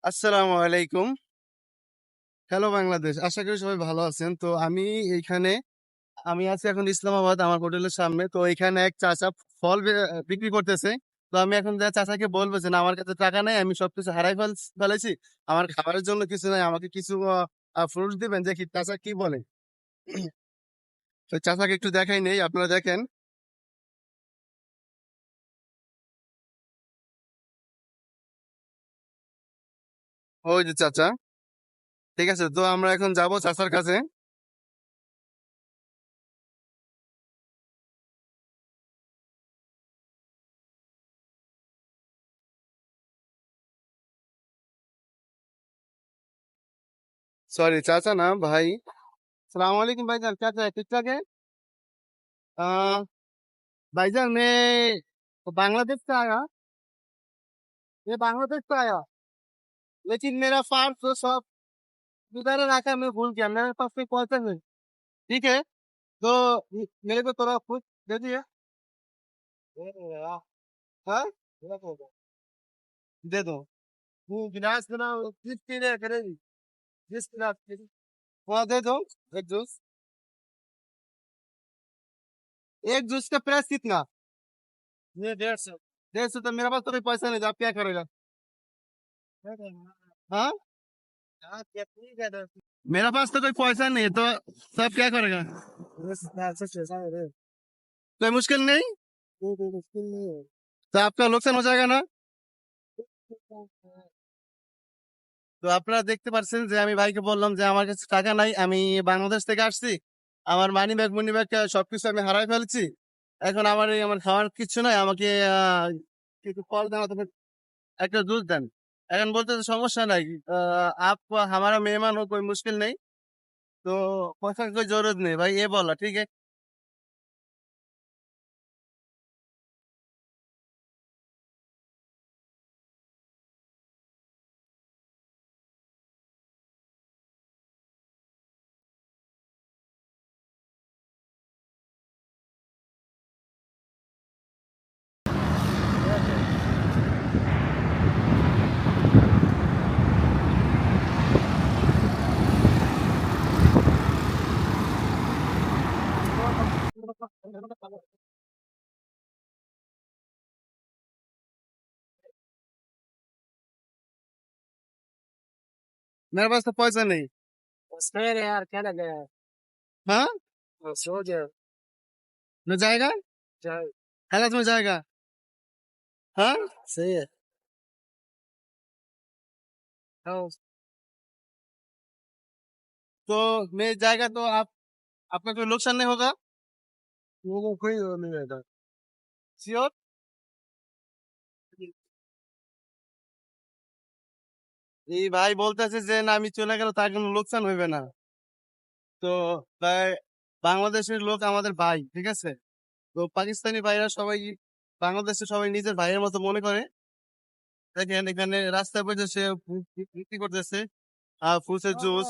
আসসালামু আলাইকুম। হ্যালো বাংলাদেশ। আশা করি সবাই ভালো আছেন। তো এইখানে আমি আছি এখন ইসলামাবাদ আমার হোটেলের সামনে। তো এইখানে এক চাচা ফল বিক্রি করতেছে। তো আমি এখন চাচাকে বলবো যে, "না আমার কাছে টাকা নাই। আমি সবকিছু হারাই ফেলেছি। আমার খাবারের জন্য কিছু নাই। আমাকে কিছু ফ্রুটস দিবেন?" দেখি চাচা কি বলে। তো চাচাকে একটু দেখাই নেই। আপনারা দেখেন। ওই যে চাচা। ঠিক আছে। তো আমরা এখন যাবো চাচার কাছে। सॉरी चाचा ना भाई। सलाम वालेकुम भाईजान। क्या चाहे ठीक ठाक है? अ, भाईजान मैं बांग्लादेश से आया। मैं बांग्लादेश से आया। लेकिन मेरा फार्म तो सब उधर रखा, मैं भूल गया। मेरे पास कोई पैसा नहीं। ठीक है। तो मेरे को थोड़ा कुछ दे दिए। दे दो यार। हाँ? दे दो। वो गिलास देना, किस पीने करेगी? जिस गिलास के। हाँ दे दो। एक जूस। एक जूस का प्राइस कितना? ये 150। 150 तो मेरे पास तो कोई पैसा नहीं था, आप क्या करेगा? हाँ? मेरा पास तो कोई पैसा नहीं है, तो सब क्या करेगा? कोई मुश्किल नहीं। तो आपका नुकसान हो जाएगा ना। তো আপনারা দেখতে পাচ্ছেন যে আমি ভাইকে বললাম যে আমার কাছে টাকা নাই, আমি বাংলাদেশ থেকে আসছি। আমার মানি ব্যাগ সবকিছু আমি হারাই ফেলছি। এখন আমার খাওয়ার কিছু নাই, আমাকে কিছু ফল দেন অথবা একটা জুস দেন। এখন বলতেছে সমস্যা নাই, आप हमारा मेहमान हो, कोई मुश्किल नहीं। तो पैसा की कोई जरूरत नहीं भाई, ये बोला ठीक है। मेरे पास तो पैसा नहीं। खैर यार क्या लगा यार। हाँ। सो जाओ। न जाएगा। जाए। हालत में जाएगा। हाँ। सही है। हाँ। तो मैं जाएगा तो आप आपका कोई नुकसान नहीं होगा। वो कोई नहीं रहता। श्योर। এই ভাই বলতেছে যে না, আমি চলে গেলে তার কোনো লোকসান হইবে না। তো তাই বাংলাদেশের লোক আমাদের ভাই, ঠিক আছে। তো পাকিস্তানি ভাইরা সবাই বাংলাদেশে সবাই নিজের ভাইয়ের মতো মনে করে। দেখেন এখানে রাস্তায় বসে সে বিক্রি করতেছে ফ্রুটসের জুস।